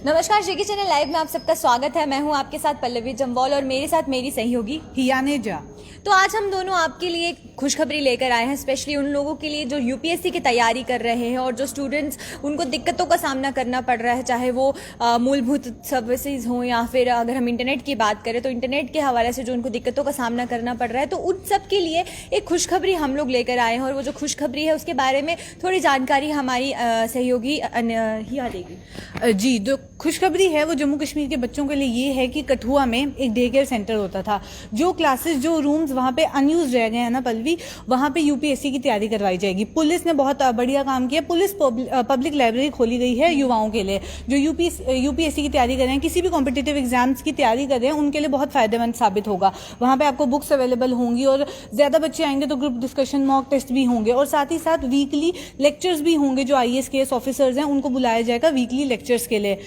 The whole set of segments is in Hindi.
नमस्कार, शेकी चैनल लाइव में आप सबका स्वागत है। मैं हूं आपके साथ पल्लवी जम्वाल और मेरे साथ मेरी सहयोगी हियाने जा। तो आज हम दोनों आपके लिए खुशखबरी लेकर आए हैं, स्पेशली उन लोगों के लिए जो यूपीएससी की तैयारी कर रहे हैं और जो स्टूडेंट्स उनको दिक्कतों का सामना करना पड़ रहा है, चाहे वो मूलभूत सर्विसेज हों या फिर अगर हम इंटरनेट की बात करें तो इंटरनेट के हवाले से जो उनको दिक्कतों का सामना करना पड़ रहा है, तो उन सब के लिए एक खुशखबरी हम लोग लेकर आए हैं। और वो जो खुशखबरी है उसके बारे में थोड़ी जानकारी हमारी सहयोगी हिया देगी। जी, जो खुशखबरी है वो जम्मू कश्मीर के बच्चों के लिए ये है कि कठुआ में एक डे केयर सेंटर होता था। जो क्लासेस, जो रूम्स वहाँ पे अनयूज रह गए हैं ना पल्लवी, वहाँ पे यूपीएससी की तैयारी करवाई जाएगी। पुलिस ने बहुत बढ़िया काम किया। पुलिस पब्लिक लाइब्रेरी खोली गई है युवाओं के लिए जो यूपीएससी की तैयारी कर रहे हैं, किसी भी कॉम्पिटिटिव एग्जाम्स की तैयारी कर रहे हैं, उनके लिए बहुत फायदेमंद साबित होगा। वहाँ पे आपको बुक्स अवेलेबल होंगी और ज्यादा बच्चे आएंगे तो ग्रुप डिस्कशन, मॉक टेस्ट भी होंगे और साथ ही साथ वीकली लेक्चर्स भी होंगे। जो IAS KS ऑफिसर्स हैं उनको बुलाया जाएगा वीकली लेक्चर्स के लिए।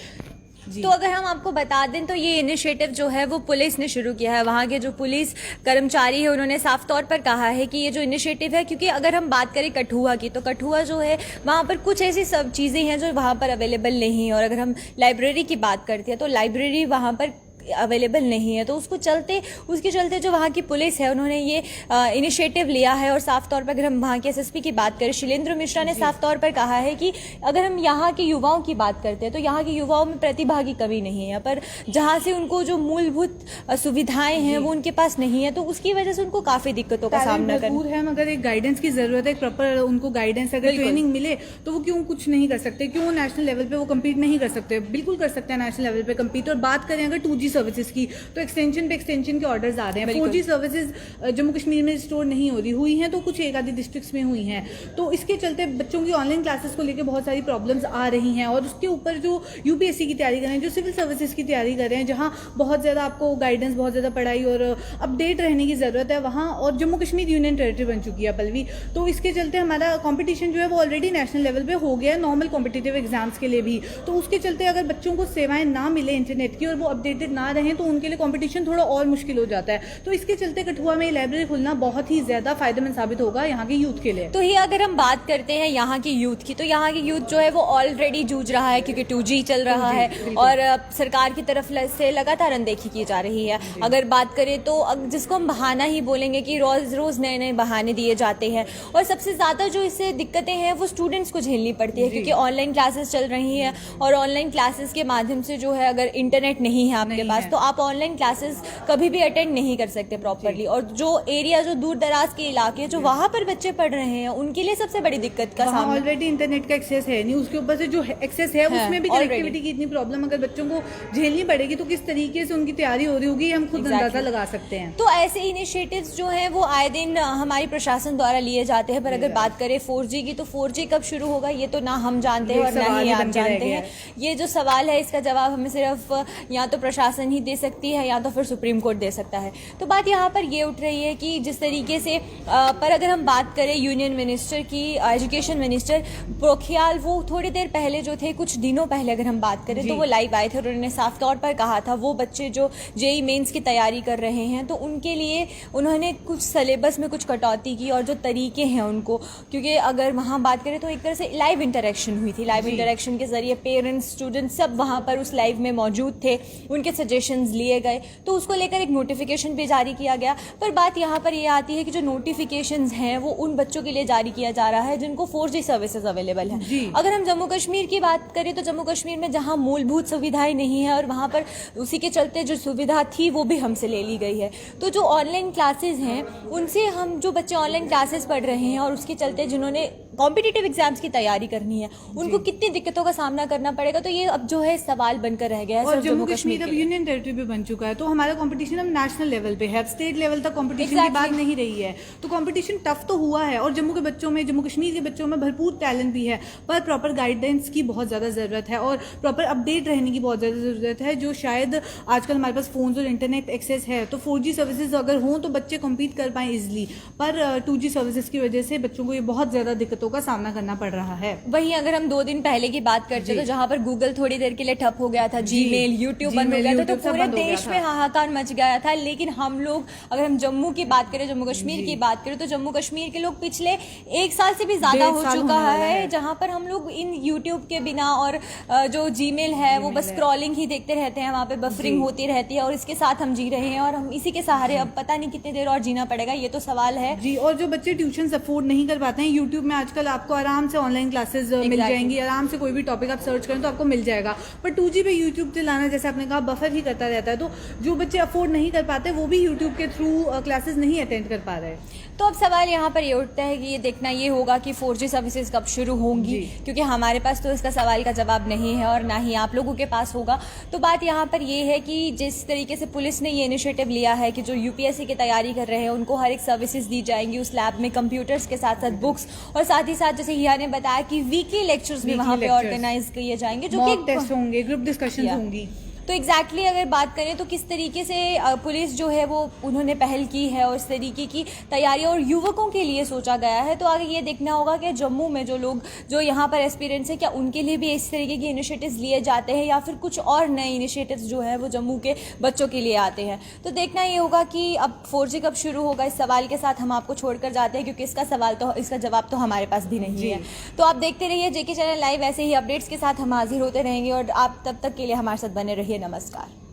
तो अगर हम आपको बता दें तो ये इनिशिएटिव जो है वो पुलिस ने शुरू किया है। वहाँ के जो पुलिस कर्मचारी है उन्होंने साफ तौर पर कहा है कि ये जो इनिशिएटिव है, क्योंकि अगर हम बात करें कठुआ की, तो कठुआ जो है वहाँ पर कुछ ऐसी सब चीज़ें हैं जो वहाँ पर अवेलेबल नहीं है। और अगर हम लाइब्रेरी की बात करते हैं तो लाइब्रेरी वहाँ पर अवेलेबल नहीं है। तो उसके चलते जो वहाँ की पुलिस है उन्होंने ये इनिशिएटिव लिया है। और साफ तौर पर अगर हम वहाँ के SSP की बात करें, शैलेंद्र मिश्रा ने साफ तौर पर कहा है कि अगर हम यहाँ के युवाओं की बात करते हैं तो यहाँ के युवाओं में प्रतिभा की कमी नहीं है, पर जहाँ से उनको जो मूलभूत सुविधाएं हैं वो उनके पास नहीं है, तो उसकी वजह से उनको काफी दिक्कतों का सामना करना है। मगर एक गाइडेंस की जरूरत है, प्रॉपर उनको गाइडेंस, अगर ट्रेनिंग मिले तो वो क्यों कुछ नहीं कर सकते, क्यों नेशनल लेवल पे वो कम्पीट नहीं कर सकते? बिल्कुल कर सकते हैं नेशनल लेवल पे कम्पीट। और बात करें अगर 2G सर्विसेज की, तो एक्सटेंशन पे एक्सटेंशन के ऑर्डर्स आ रहे हैं। 4G सर्विसेज जम्मू कश्मीर में स्टोर नहीं हो रही, हुई हैं तो कुछ एक आधी डिस्ट्रिक्ट्स में हुई हैं। तो इसके चलते बच्चों की ऑनलाइन क्लासेस को लेकर बहुत सारी प्रॉब्लम्स आ रही हैं। और उसके ऊपर जो यूपीएससी की तैयारी कर रहे हैं, जो सिविल सर्विसेज की तैयारी कर रहे हैं, जहाँ बहुत ज़्यादा आपको गाइडेंस, बहुत ज़्यादा पढ़ाई और अपडेट रहने की ज़रूरत है वहाँ। और जम्मू कश्मीर यूनियन टेरिटरी बन चुकी है पल्लवी, तो इसके चलते हमारा कॉम्पिटिशन जो है वो ऑलरेडी नेशनल लेवल पे हो गया है, नॉर्मल कॉम्पिटिटिव एग्जाम्स के लिए भी। तो उसके चलते अगर बच्चों को सेवाएं ना मिले इंटरनेट की और वो अपडेटेड ना रहें तो उनके लिए कॉम्पिटिशन थोड़ा और मुश्किल हो जाता है। तो इसके चलते कठुआ में लाइब्रेरी खुलना बहुत ही ज्यादा फायदेमंद साबित होगा यहाँ के यूथ के लिए। तो ये अगर हम बात करते हैं यहाँ की यूथ की, तो यहाँ की यूथ जो है वो ऑलरेडी जूझ रहा है, क्योंकि 2G चल रहा है और सरकार की तरफ से लगातार अनदेखी की जा रही है। अगर बात करें तो जिसको हम बहाना ही बोलेंगे कि रोज रोज नए नए बहाने दिए जाते हैं। और सबसे ज्यादा जो इससे दिक्कतें हैं वो स्टूडेंट्स को झेलनी पड़ती है, क्योंकि ऑनलाइन क्लासेस चल रही है और ऑनलाइन क्लासेस के माध्यम से जो है अगर इंटरनेट नहीं है आपके पास तो आप ऑनलाइन क्लासेस कभी भी अटेंड नहीं कर सकते प्रॉपरली। और जो एरिया, जो दूर दराज के इलाके जो वहाँ पर बच्चे पढ़ रहे हैं, उनके लिए सबसे बड़ी दिक्कत का सामना ऑलरेडी इंटरनेट का एक्सेस है नहीं, उसके ऊपर से जो एक्सेस है उसमें भी कनेक्टिविटी की इतनी प्रॉब्लम अगर बच्चों को झेलनी पड़ेगी तो किस तरीके से उनकी तैयारी हो रही होगी, हम खुद अंदाजा लगा सकते हैं। तो ऐसे इनिशिएटिव्स जो हैं वो आए दिन हमारी प्रशासन द्वारा लिए जाते हैं। पर अगर बात करें 4G की, तो 4G कब शुरू होगा ये तो ना हम जानते हैं और ना ही आप जानते हैं। ये जो सवाल है इसका जवाब हमें सिर्फ या तो प्रशासन ही दे सकती है या तो फिर सुप्रीम कोर्ट दे सकता है। तो बात यहाँ पर ये उठ रही है कि जिस तरीके से पर अगर हम बात करें यूनियन मिनिस्टर की, एजुकेशन मिनिस्टर पोखरियाल, वो थोड़ी देर पहले जो थे, कुछ दिनों पहले अगर हम बात करें तो वो लाइव आए थे और उन्होंने साफ तौर पर कहा था वो बच्चे जो JEE मेंस की तैयारी कर रहे हैं तो उनके लिए उन्होंने कुछ सिलेबस में कुछ कटौती की और जो तरीके हैं उनको, क्योंकि अगर वहाँ बात करें तो एक तरह से लाइव इंटरेक्शन हुई थी। लाइव इंटरेक्शन के जरिए पेरेंट्स, स्टूडेंट्स सब वहाँ पर उस लाइव में मौजूद थे, उनके सजेशंस लिए गए, तो उसको लेकर एक नोटिफिकेशन भी जारी किया गया। पर बात यहाँ पर ये आती है कि जो नोटिफिकेशंस हैं वो उन बच्चों के लिए जारी किया जा रहा है जिनको 4G सर्विसेज अवेलेबल है। अगर हम जम्मू कश्मीर की बात करें तो जम्मू कश्मीर में जहाँ मूलभूत सुविधाएं नहीं है और वहाँ पर उसी के चलते जो सुविधा थी वो भी हमसे ले ली गई है। तो जो ऑनलाइन क्लासेज हैं उनसे हम, जो बच्चे ऑनलाइन क्लासेस पढ़ रहे हैं और उसके चलते जिन्होंने कॉम्पिटिटिव एग्जाम्स की तैयारी करनी है, उनको कितनी दिक्कतों का सामना करना पड़ेगा, तो ये अब जो है सवाल बनकर रह गया है। और जम्मू कश्मीर अब यूनियन टेरिटरी भी बन चुका है, तो हमारा कंपटीशन अब नेशनल लेवल पे है, स्टेट लेवल तक कंपटीशन की बात नहीं रही है। तो कंपटीशन टफ तो हुआ है और जम्मू के बच्चों में, जम्मू कश्मीर के बच्चों में भरपूर टैलेंट भी है, पर प्रॉपर गाइडेंस की बहुत ज़्यादा ज़रूरत है और प्रॉपर अपडेट रहने की बहुत ज़्यादा ज़रूरत है। जो शायद आजकल हमारे पास फोन्स और इंटरनेट एक्सेस है, तो 4G सर्विसेज अगर हों तो बच्चे कम्पीट कर पाएँ ईजिली, पर 2G सर्विसेज की वजह से बच्चों को ये बहुत ज़्यादा दिक्कतों दिक्कतों का सामना करना पड़ रहा है। वहीं अगर हम 2 दिन पहले की बात करते हैं तो जहां पर गूगल थोड़ी देर के लिए ठप हो गया था, जीमेल, यूट्यूब बंद हो गया था, तो पूरे देश में हाहाकार मच गया था। लेकिन हम लोग, अगर हम जम्मू की बात करें, जम्मू कश्मीर की बात करें, तो जम्मू कश्मीर के लोग पिछले 1 साल से भी ज्यादा हो चुका है जहां पर हम लोग इन यूट्यूब के बिना और जो जीमेल है वो बस स्क्रॉलिंग ही देखते रहते हैं, वहां पे बफरिंग होती रहती है और इसके साथ हम जी रहे हैं और हम इसी के सहारे अब पता नहीं कितनी देर और जीना पड़ेगा, ये तो सवाल है जी। और जो बच्चे ट्यूशन अफोर्ड नहीं कर पाते हैं, यूट्यूब में आजकल आपको आराम से ऑनलाइन क्लासेस मिल जाएंगी, आराम से कोई भी टॉपिक आप सर्च करें तो आपको मिल जाएगा। पर 2G पे यूट्यूब चलाना, जैसे आपने कहा, बफर ही करता रहता है, तो जो बच्चे अफोर्ड नहीं कर पाते वो भी यूट्यूब के थ्रू क्लासेस नहीं अटेंड कर पा रहे। तो अब सवाल यहाँ पर ये उठता है कि ये देखना ये होगा कि 4G सर्विसेज कब शुरू होंगी, क्योंकि हमारे पास तो इसका सवाल का जवाब नहीं है और ना ही आप लोगों के पास होगा। तो बात यहाँ पर ये है कि जिस तरीके से पुलिस ने ये इनिशिएटिव लिया है कि जो यूपीएससी की तैयारी कर रहे हैं उनको हर एक सर्विसेज दी जाएंगी, उस लैब में कंप्यूटर्स के साथ साथ बुक्स, और साथ ही साथ जैसे हिया ने बताया कि वीकली लेक्चर्स भी वहाँ पे ऑर्गेनाइज किए जाएंगे, जो कि टेस्ट होंगे, ग्रुप डिस्कशन होंगी। तो एग्जैक्टली अगर बात करें तो किस तरीके से पुलिस जो है वो उन्होंने पहल की है और इस तरीके की तैयारी और युवकों के लिए सोचा गया है, तो आगे ये देखना होगा कि जम्मू में जो लोग जो यहाँ पर एस्पिरेंट्स हैं, क्या उनके लिए भी इस तरीके के इनिशिएटिव्स लिए जाते हैं या फिर कुछ और नए इनिशिएटिव्स जो है वो जम्मू के बच्चों के लिए आते हैं। तो देखना ये होगा कि अब 4G कब शुरू होगा, इस सवाल के साथ हम आपको छोड़कर जाते हैं, क्योंकि इसका जवाब तो हमारे पास भी नहीं है। तो आप देखते रहिए JK चैनल लाइव, ऐसे ही अपडेट्स के साथ हम हाजिर होते रहेंगे और आप तब तक के लिए हमारे साथ बने रहिए। नमस्कार।